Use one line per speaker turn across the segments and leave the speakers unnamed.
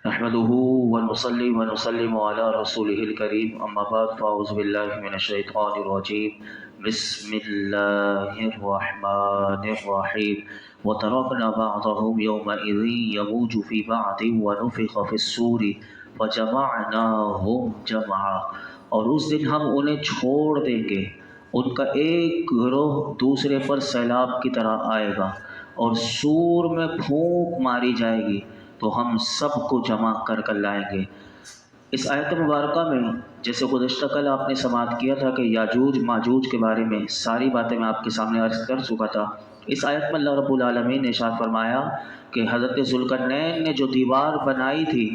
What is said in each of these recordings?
نحمده ونصلي ونسلم على رسوله الكريم اما بعد فاعوذ بالله من الشيطان الرجيم بسم الله الرحمن الرحيم وتركنا بعضهم يومئذ يموج في بعض ونفخ في الصور فجمعناهم جمعا، اور اس دن ہم انہیں چھوڑ دیں گے، ان کا ایک گروہ دوسرے پر سیلاب کی طرح آئے گا، اور سور میں پھونک ماری جائے گی تو ہم سب کو جمع کر کر لائیں گے۔ اس آیت مبارکہ میں جیسے گزشتہ کل آپ نے سماعت کیا تھا کہ یاجوج ماجوج کے بارے میں ساری باتیں میں آپ کے سامنے عرض کر چکا تھا۔ اس آیت میں اللہ رب العالمین نے ارشاد فرمایا کہ حضرت ذوالقرنین نے جو دیوار بنائی تھی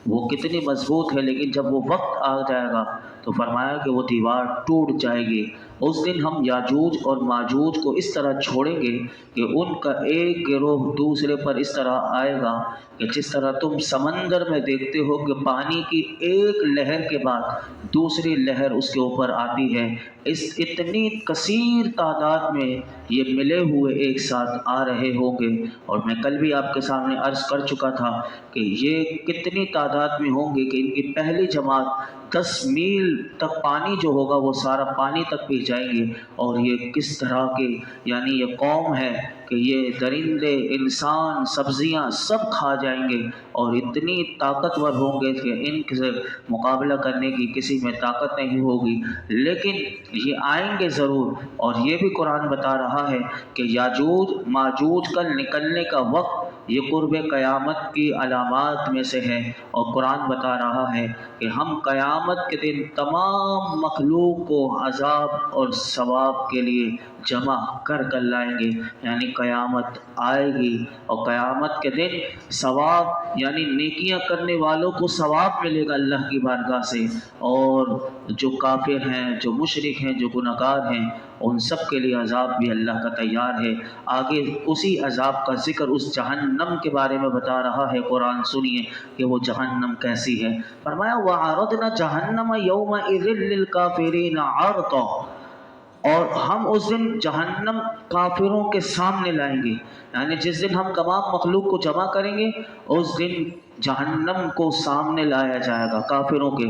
وہ کتنی مضبوط ہے، لیکن جب وہ وقت آ جائے گا تو فرمایا کہ وہ دیوار ٹوٹ جائے گی۔ اس دن ہم یاجوج اور ماجوج کو اس طرح چھوڑیں گے کہ ان کا ایک گروہ دوسرے پر اس طرح آئے گا کہ جس طرح تم سمندر میں دیکھتے ہو کہ پانی کی ایک لہر کے بعد دوسری لہر اس کے اوپر آتی ہے، اس اتنی کثیر تعداد میں یہ ملے ہوئے ایک ساتھ آ رہے ہوں گے۔ اور میں کل بھی آپ کے سامنے عرض کر چکا تھا کہ یہ کتنی تعداد میں ہوں گے کہ ان کی پہلی جماعت 10 میل تک پانی جو ہوگا وہ سارا پانی تک پی جائیں گے، اور یہ کس طرح کے یعنی یہ قوم ہے کہ یہ درندے انسان سبزیاں سب کھا جائیں گے، اور اتنی طاقتور ہوں گے کہ ان سے مقابلہ کرنے کی کسی میں طاقت نہیں ہوگی، لیکن یہ آئیں گے ضرور۔ اور یہ بھی قرآن بتا رہا ہے کہ یاجوج ماجوج کا نکلنے کا وقت یہ قرب قیامت کی علامات میں سے ہے، اور قرآن بتا رہا ہے کہ ہم قیامت کے دن تمام مخلوق کو عذاب اور ثواب کے لیے جمع کر کر لائیں گے، یعنی قیامت آئے گی، اور قیامت کے دن ثواب یعنی نیکیاں کرنے والوں کو ثواب ملے گا اللہ کی بارگاہ سے، اور جو کافر ہیں، جو مشرک ہیں، جو گناہ گار ہیں، ان سب کے لیے عذاب بھی اللہ کا تیار ہے۔ آگے اسی عذاب کا ذکر اس جہنم کے بارے میں بتا رہا ہے قرآن، سنیے کہ وہ جہنم کیسی ہے۔ فرمایا وَعَرَضْنَا جَهَنَّمَ يَوْمَئِذٍ لِّلْكَافِرِينَ عَرْضًا، اور ہم اس دن جہنم کافروں کے سامنے لائیں گے، یعنی جس دن ہم تمام مخلوق کو جمع کریں گے اس دن جہنم کو سامنے لایا جائے گا کافروں کے،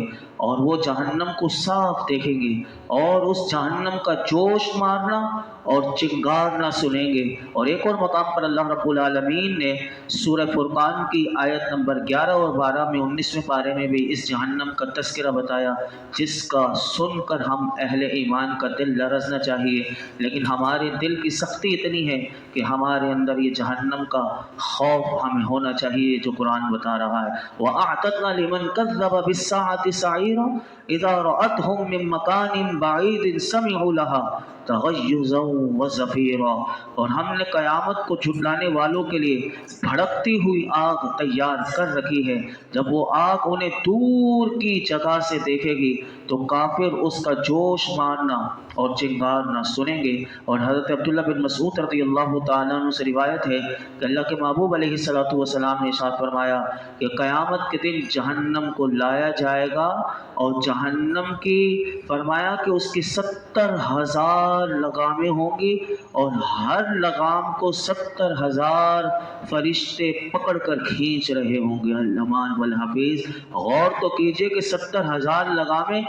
اور وہ جہنم کو صاف دیکھیں گے، اور اس جہنم کا جوش مارنا اور چنگارنا سنیں گے۔ اور ایک اور مقام پر اللہ رب العالمین نے سورہ فرقان کی آیت نمبر 11 اور 12 میں 19ویں پارے میں بھی اس جہنم کا تذکرہ بتایا، جس کا سن کر ہم اہل ایمان کا دل لرزنا چاہیے، لیکن ہمارے دل کی سختی اتنی ہے کہ ہمارے اندر یہ جہنم کا خوف ہمیں ہونا چاہیے جو قرآن بتا رہا ہے۔ وَأَعْتَدْنَا لِمَنْ كَذَّبَ بِالسَّاعَةِ سَعِيرًا إِذَا رَأَتْهُم مِّن مَّكَانٍ بَعِيدٍ سَمِعُوا لَهَا تغیظا وزفیرا، اور ہم نے قیامت کو جھٹلانے والوں کے لیے بھڑکتی ہوئی آگ تیار کر رکھی ہے، جب وہ آگ انہیں دور کی جگہ سے دیکھے گی تو کافر اس کا جوش مارنا اور چنگارنا سنیں گے۔ اور حضرت عبداللہ بن مسعود رضی اللہ تعالیٰ عنہ سے روایت ہے کہ اللہ کے محبوب علیہ الصلوۃ والسلام نے ارشاد فرمایا کہ قیامت کے دن جہنم کو لایا جائے گا، اور جہنم کی فرمایا کہ اس کی 70,000 لگامیں ہوں گی، اور ہر لگام کو 70,000 فرشتے پکڑ کر کھینچ رہے ہوں گے۔ الامان والحفیظ، غور تو کیجئے کہ 70,000 لگامیں،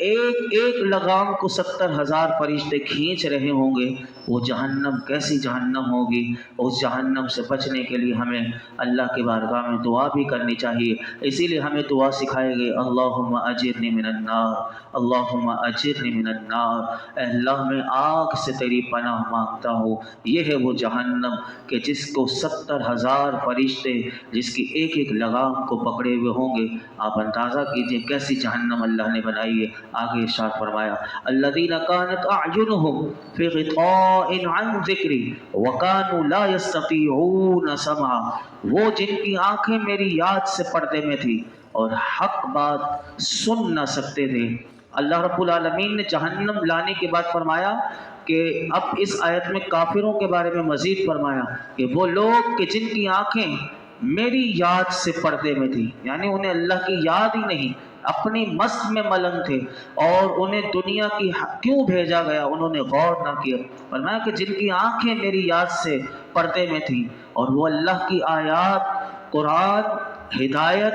ایک ایک لگام کو 70,000 فرشتے کھینچ رہے ہوں گے۔ وہ جہنم کیسی جہنم ہوگی، اس جہنم سے بچنے کے لیے ہمیں اللہ کی بارگاہ میں دعا بھی کرنی چاہیے۔ اسی لیے ہمیں دعا سکھائے گئے اللہم اجرنی من النار، اللہم اجرنی من النار، اے اللہ میں آگ سے تیری پناہ مانگتا ہوں۔ یہ ہے وہ جہنم کہ جس کو 70,000 فرشتے جس کی ایک ایک لگام کو پکڑے ہوئے ہوں گے۔ آپ اندازہ کیجئے کیسی جہنم اللہ نے بنائی ہے۔ آگے ارشاد فرمایا الذین کانت اعینہم فی غطاء عن ذکری وکانوا لا یستطیعون سمعا، وہ جن کی آنکھیں میری یاد سے پردے میں تھی اور حق بات سن نہ سکتے تھے۔ اللہ رب العالمین نے جہنم لانے کے بعد فرمایا کہ اب اس آیت میں کافروں کے بارے میں مزید فرمایا کہ وہ لوگ کہ جن کی آنکھیں میری یاد سے پردے میں تھی، یعنی انہیں اللہ کی یاد ہی نہیں، اپنی مست میں ملنگ تھے، اور انہیں دنیا کی کیوں بھیجا گیا انہوں نے غور نہ کیا۔ فرمایا کہ جن کی آنکھیں میری یاد سے پردے میں تھیں، اور وہ اللہ کی آیات، قرآن، ہدایت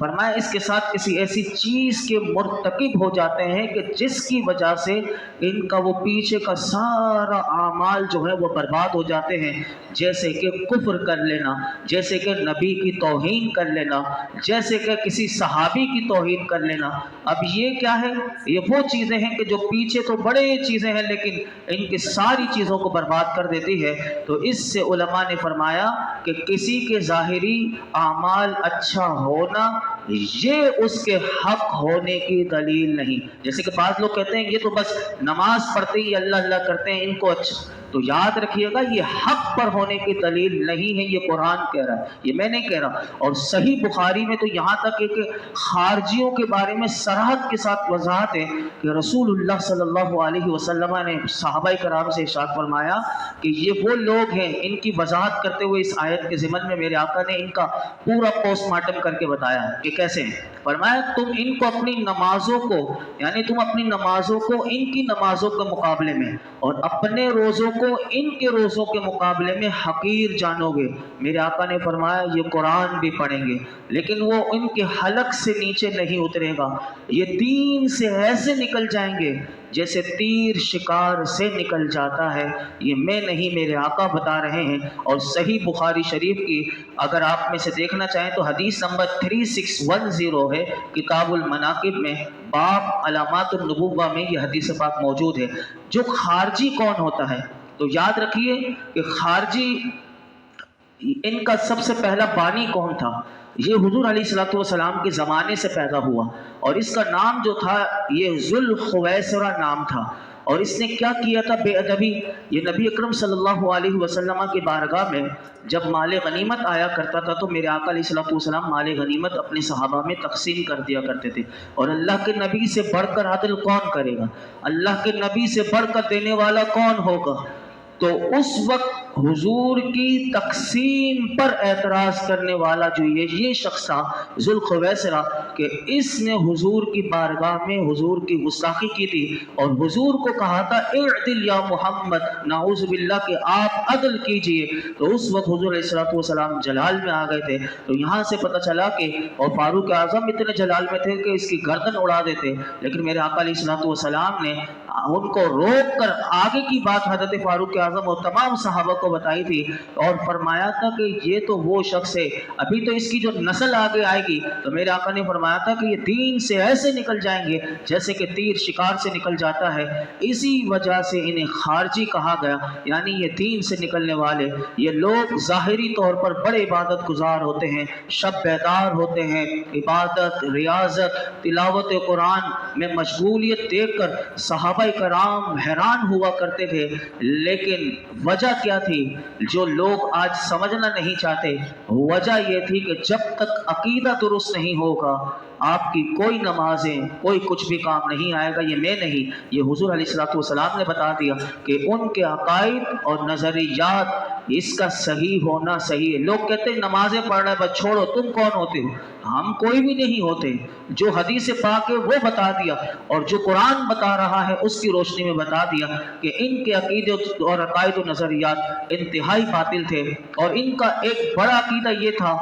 فرمایا اس کے ساتھ کسی ایسی چیز کے مرتکب ہو جاتے ہیں کہ جس کی وجہ سے ان کا وہ پیچھے کا سارا اعمال جو ہے وہ برباد ہو جاتے ہیں، جیسے کہ کفر کر لینا، جیسے کہ نبی کی توہین کر لینا، جیسے کہ کسی صحابی کی توہین کر لینا۔ اب یہ کیا ہے؟ یہ وہ چیزیں ہیں کہ جو پیچھے تو بڑے چیزیں ہیں لیکن ان کی ساری چیزوں کو برباد کر دیتی ہے۔ تو اس سے علماء نے فرمایا کہ کسی کے ظاہری اعمال اچھا ہونا یہ اس کے حق ہونے کی دلیل نہیں۔ جیسے کہ بعض لوگ کہتے ہیں یہ تو بس نماز پڑھتے ہی اللہ اللہ کرتے ہیں، ان کو اچھا، تو یاد رکھیے گا یہ حق پر ہونے کی دلیل نہیں ہے، یہ قرآن کہہ رہا ہے، یہ میں نہیں کہہ رہا۔ اور صحیح بخاری میں تو یہاں تک ہے کہ خارجیوں کے بارے میں صراحت کے ساتھ وضاحت ہے کہ رسول اللہ صلی اللہ علیہ وسلم نے صحابہ کرام سے ارشاد فرمایا کہ یہ وہ لوگ ہیں، ان کی وضاحت کرتے ہوئے اس آیت کے ضمن میں میرے آقا نے ان کا پورا پوسٹ مارٹم کر کے بتایا کہ کیسے ہیں۔ فرمایا تم ان کو اپنی نمازوں کو، یعنی تم اپنی نمازوں کو ان کی نمازوں کے مقابلے میں اور اپنے روزوں کو ان کے روزوں کے مقابلے میں حقیر جانو گے۔ میرے آقا نے فرمایا یہ قرآن بھی پڑھیں گے لیکن وہ ان کے حلق سے نیچے نہیں اترے گا، یہ دین سے ایسے نکل جائیں گے جیسے تیر شکار سے نکل جاتا ہے۔ یہ میں نہیں، میرے آقا بتا رہے ہیں۔ اور صحیح بخاری شریف کی اگر آپ میں سے دیکھنا چاہیں تو حدیث نمبر 3610 ہے، کتاب المناقب میں باب علامات النبوہ میں یہ حدیث پاک موجود ہے۔ جو خارجی کون ہوتا ہے؟ تو یاد رکھیے کہ خارجی ان کا سب سے پہلا بانی کون تھا؟ یہ حضور علیہ السلام کے زمانے سے پیدا ہوا اور اس کا نام جو تھا یہ ذوالخویسرہ نام تھا۔ اور اس نے کیا کیا تھا بے ادبی؟ یہ نبی اکرم صلی اللہ علیہ وسلم کی بارگاہ میں جب مال غنیمت آیا کرتا تھا تو میرے آقا علیہ السلام مال غنیمت اپنے صحابہ میں تقسیم کر دیا کرتے تھے۔ اور اللہ کے نبی سے بڑھ کر عدل کون کرے گا؟ اللہ کے نبی سے بڑھ کر دینے والا کون ہوگا؟ تو اس وقت حضور کی تقسیم پر اعتراض کرنے والا جو یہ شخص تھا ذوالخویسرہ، کہ اس نے حضور کی بارگاہ میں حضور کی گستاخی کی تھی اور حضور کو کہا تھا اعدل یا محمد، نعوذ باللہ کہ آپ عدل کیجئے۔ تو اس وقت حضور علیہ السلام جلال میں آ گئے تھے۔ تو یہاں سے پتہ چلا کہ اور فاروق اعظم اتنے جلال میں تھے کہ اس کی گردن اڑا دیتے، لیکن میرے آقا علیہ السلام نے ان کو روک کر آگے کی بات حضرت فاروق اعظم اور تمام صحابہ کو بتائی تھی اور فرمایا تھا کہ یہ تو وہ شخص ہے، ابھی تو اس کی جو نسل آگے آئے گی تو میرے آقا نے فرمایا تھا کہ یہ دین سے ایسے نکل جائیں گے جیسے کہ تیر شکار سے نکل جاتا ہے۔ اسی وجہ سے انہیں خارجی کہا گیا، یعنی یہ دین سے نکلنے والے۔ یہ لوگ ظاہری طور پر بڑے عبادت گزار ہوتے ہیں، شب بیدار ہوتے ہیں، عبادت، ریاضت، تلاوت قرآن میں مشغولیت دیکھ کر صحابہ کرام حیران ہوا کرتے تھے۔ لیکن وجہ کیا تھی جو لوگ آج سمجھنا نہیں چاہتے؟ وجہ یہ تھی کہ جب تک عقیدہ درست نہیں ہوگا آپ کی کوئی نمازیں، کوئی کچھ بھی کام نہیں آئے گا۔ یہ میں نہیں، یہ حضور علیہ السلام نے بتا دیا کہ ان کے عقائد اور نظریات اس کا صحیح ہونا صحیح ہے۔ لوگ کہتے ہیں نمازیں پڑھ رہے ہیں بس چھوڑو، تم کون ہوتے ہو؟ ہم کوئی بھی نہیں ہوتے، جو حدیث پاک ہے وہ بتا دیا اور جو قرآن بتا رہا ہے اس کی روشنی میں بتا دیا کہ ان کے عقیدے اور عقائد و نظریات انتہائی باطل تھے۔ اور ان کا ایک بڑا عقیدہ یہ تھا،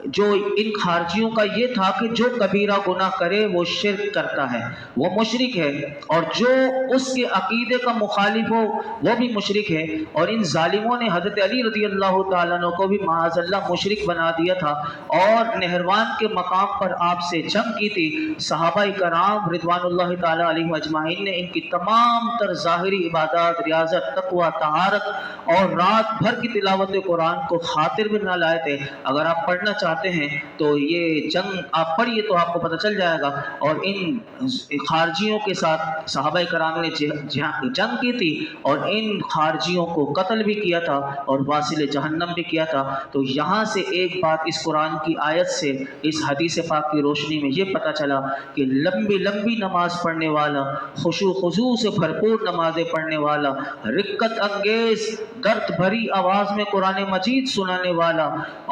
جو ان خارجیوں کا یہ تھا کہ جو کبیرہ گناہ کرے وہ شرک کرتا ہے، وہ مشرک ہے، اور جو اس کے عقیدے کا مخالف ہو وہ بھی مشرک ہے۔ اور ان ظالموں نے حضرت علی رضی اللہ تعالیٰ عنہ کو بھی معاذ اللہ مشرک بنا دیا تھا اور نہروان کے مقام پر آپ سے جنگ کی تھی۔ صحابہ کرام رضوان اللہ تعالیٰ علیہ اجمعین نے ان کی تمام تر ظاہری عبادات، ریاضت، تقوی، طہارت اور رات بھر کی تلاوت قرآن کو خاطر میں نہ لائے تھے۔ اگر آپ پڑھنا چاہتے ہیں تو یہ جنگ آپ پڑھیے تو آپ کو پتہ چل جائے گا۔ اور ان خارجیوں کے ساتھ صحابہ کرام نے جنگ کی تھی اور ان خارجیوں کو قتل بھی کیا تھا اور واصل جہنم بھی کیا تھا۔ تو یہاں سے ایک بات اس قرآن کی آیت سے، اس حدیث پاک کی روشنی میں یہ پتہ چلا کہ لمبی لمبی نماز پڑھنے والا، خشوع خضوع سے بھرپور نمازیں پڑھنے والا، رقت انگیز درد بھری آواز میں قرآن مجید سنانے والا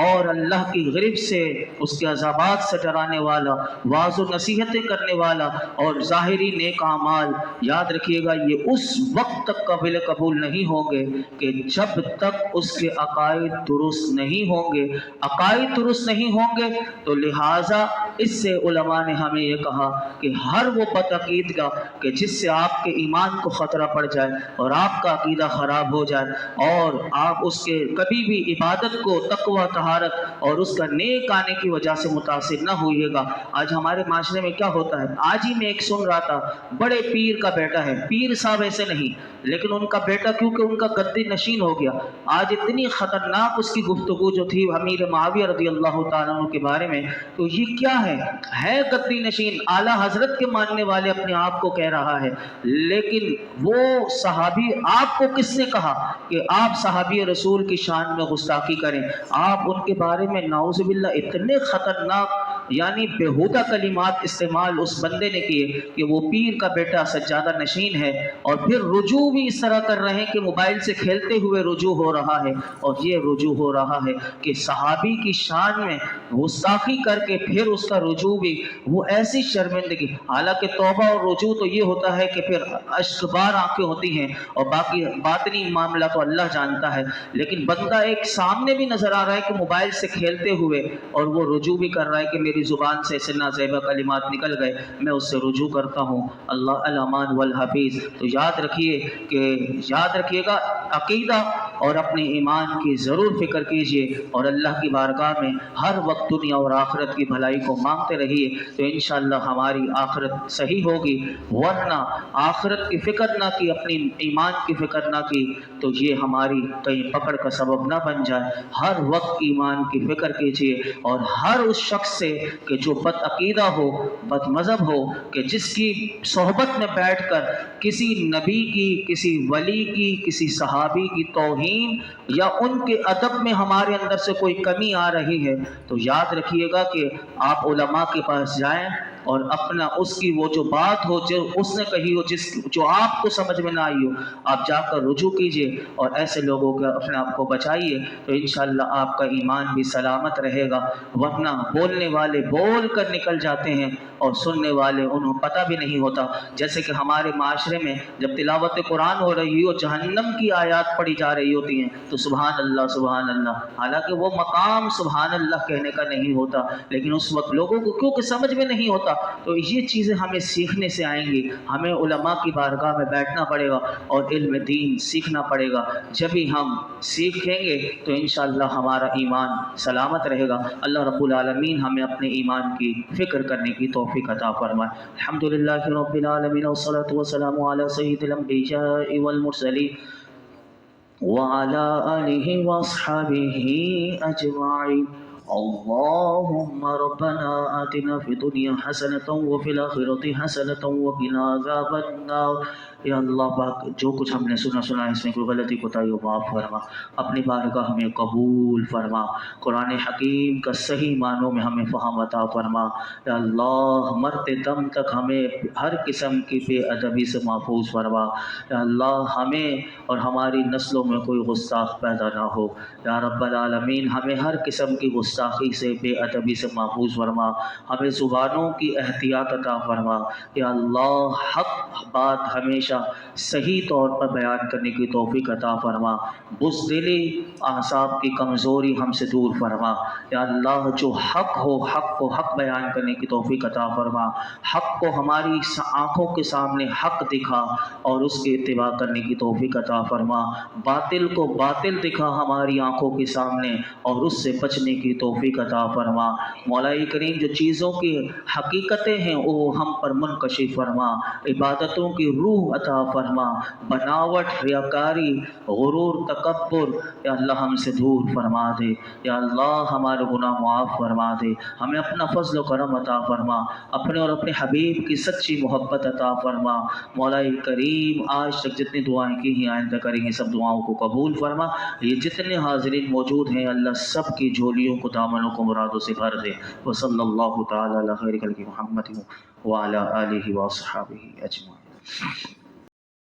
اور اللہ کی غرب سے اس کے عذابات سے ڈرانے والا، واعظ و نصیحتیں کرنے والا اور ظاہری نیک اعمال، یاد رکھیے گا یہ اس وقت تک قابل قبول نہیں ہوں گے کہ جب تک اس کے عقائد درست نہیں ہوں گے۔ عقائد درست نہیں ہوں گے تو لہٰذا اس سے علماء نے ہمیں یہ کہا کہ ہر وہ بدعقیدگی کہ جس سے آپ کے ایمان کو خطرہ پڑ جائے اور آپ کا عقیدہ خراب ہو جائے اور آپ اس کے کبھی بھی عبادت کو تقوی طہارت اور اس کا نیک آنے کی وجہ سے متاثر نہ ہوئیے گا۔ آج ہمارے معاشرے میں کیا ہوتا ہے، آج ہی میں ایک سن رہا تھا، بڑے پیر کا بیٹا ہے، پیر صاحب ایسے نہیں لیکن ان کا بیٹا کیونکہ ان کا گدی نشین ہو گیا، آج اتنی خطرناک اس کی گفتگو جو تھی امیر معاویہ رضی اللہ تعالیٰ عنہ کے بارے میں، تو یہ کیا ہے گدی نشین، اعلیٰ حضرت کے ماننے والے اپنے آپ کو کہہ رہا ہے، لیکن وہ صحابی، آپ کو کس نے کہا کہ آپ صحابی رسول کی شان میں گستاخی کریں؟ آپ ان کے بارے میں نعوذ باللہ اتنے خطرناک یعنی بےہودہ کلمات استعمال اس بندے نے کیے کہ وہ پیر کا بیٹا سجادہ نشین ہے، اور پھر رجوع بھی اس طرح کر رہے ہیں کہ موبائل سے کھیلتے ہوئے رجوع ہو رہا ہے، اور یہ رجوع ہو رہا ہے کہ صحابی کی شان میں گستاخی کر کے پھر اس کا رجوع بھی وہ ایسی شرمندگی، حالانکہ توبہ اور رجوع تو یہ ہوتا ہے کہ پھر اشکبار آنکھیں ہوتی ہیں اور باقی باطنی معاملہ تو اللہ جانتا ہے، لیکن بندہ ایک سامنے بھی نظر آ رہا ہے کہ موبائل سے کھیلتے ہوئے اور وہ رجوع بھی کر رہا ہے کہ میری زبان سے ایسے نازیبہ کلمات نکل گئے، میں اس سے رجوع کرتا ہوں، اللہ الامان والحفیظ۔ تو یاد رکھیے گا عقیدہ اور اپنے ایمان کی ضرور فکر کیجئے، اور اللہ کی بارگاہ میں ہر وقت دنیا اور آخرت کی بھلائی کو مانگتے رہیے، تو انشاءاللہ ہماری آخرت صحیح ہوگی، ورنہ آخرت کی فکر نہ کی، اپنی ایمان کی فکر نہ کی، تو یہ ہماری کہیں پکڑ کا سبب نہ بن جائے۔ ہر وقت ایمان کی فکر کیجئے، اور ہر اس شخص سے کہ جو بد عقیدہ ہو، بد مذہب ہو، کہ جس کی صحبت میں بیٹھ کر کسی نبی کی، کسی ولی کی، کسی صحابی کی توہین یا ان کے ادب میں ہمارے اندر سے کوئی کمی آ رہی ہے، تو یاد رکھیے گا کہ آپ علماء کے پاس جائیں اور اپنا اس کی وہ جو بات ہو جو اس نے کہی ہو، جو آپ کو سمجھ میں نہ آئی ہو، آپ جا کر رجوع کیجئے اور ایسے لوگوں کا اپنے آپ کو بچائیے، تو انشاءاللہ آپ کا ایمان بھی سلامت رہے گا۔ ورنہ بولنے والے بول کر نکل جاتے ہیں اور سننے والے انہیں پتہ بھی نہیں ہوتا، جیسے کہ ہمارے معاشرے میں جب تلاوت قرآن ہو رہی ہو، جہنم کی آیات پڑھی جا رہی ہوتی ہیں تو سبحان اللہ سبحان اللہ، حالانکہ وہ مقام سبحان اللہ کہنے کا نہیں ہوتا، لیکن اس وقت لوگوں کو کیونکہ سمجھ میں نہیں ہوتا، تو یہ چیزیں ہمیں سیکھنے سے آئیں گی، ہمیں علماء کی بارگاہ میں بیٹھنا پڑے گا اور علم دین سیکھنا پڑے گا، جب ہی ہم سیکھیں گے تو انشاءاللہ ہمارا ایمان سلامت رہے گا۔ اللہ رب العالمین ہمیں اپنے ایمان کی فکر کرنے کی توفیق عطا فرمائے۔ الحمدللہ رب العالمین والصلاة والسلام علی سید الانبیاء والمرسلین وعلى آلہ واصحابہ اجمعین۔ اللهم ربنا آتنا في الدنيا حسنة وفي الآخرة حسنة وقنا عذاب النار۔ یا اللہ پاک جو کچھ ہم نے سنا ہے اس میں کوئی غلطی کوتاہی ہو معاف فرما، اپنی بارگاہ ہمیں قبول فرما، قرآن حکیم کا صحیح معنوں میں ہمیں فہم عطا فرما۔ یا اللہ مرتے دم تک ہمیں ہر قسم کی بے ادبی سے محفوظ فرما۔ یا اللہ ہمیں اور ہماری نسلوں میں کوئی گستاخ پیدا نہ ہو۔ یا رب العالمین ہمیں ہر قسم کی گستاخی سے، بے ادبی سے محفوظ فرما، ہمیں زبانوں کی احتیاط عطا فرما۔ یا اللہ حق بات ہمیشہ صحیح طور پر بیان کرنے کی توفیق عطا فرما، بزدلی اعصاب کی کمزوری ہم سے دور فرما۔ یا اللہ جو حق ہو حق کو حق بیان کرنے کی توفیق عطا فرما، حق کو ہماری آنکھوں کے سامنے حق دکھا اور اس کی اتباع کرنے کی توفیق عطا فرما، باطل کو باطل دکھا ہماری آنکھوں کے سامنے اور اس سے بچنے کی توفیق عطا فرما۔ مولا کریم جو چیزوں کی حقیقتیں ہیں وہ ہم پر منکشف فرما، عبادتوں کی روح عطا فرما، بناوٹ، ریاکاری، غرور، تکبر یا اللہ ہم سے دور فرما دے۔ یا اللہ ہمارے گناہ معاف فرما دے، ہمیں اپنا فضل و کرم عطا فرما، اپنے اور اپنے حبیب کی سچی محبت عطا فرما۔ مولا کریم آج تک جتنی دعائیں کی ہیں آئندہ کریں گے سب دعاؤں کو قبول فرما۔ یہ جتنے حاضرین موجود ہیں اللہ سب کی جھولیوں کو دامنوں کو مرادوں سے بھر دے۔ وصلی اللہ تعالی علی خیر خلق محمد وعلی آلہ وصحبہ اجمعین۔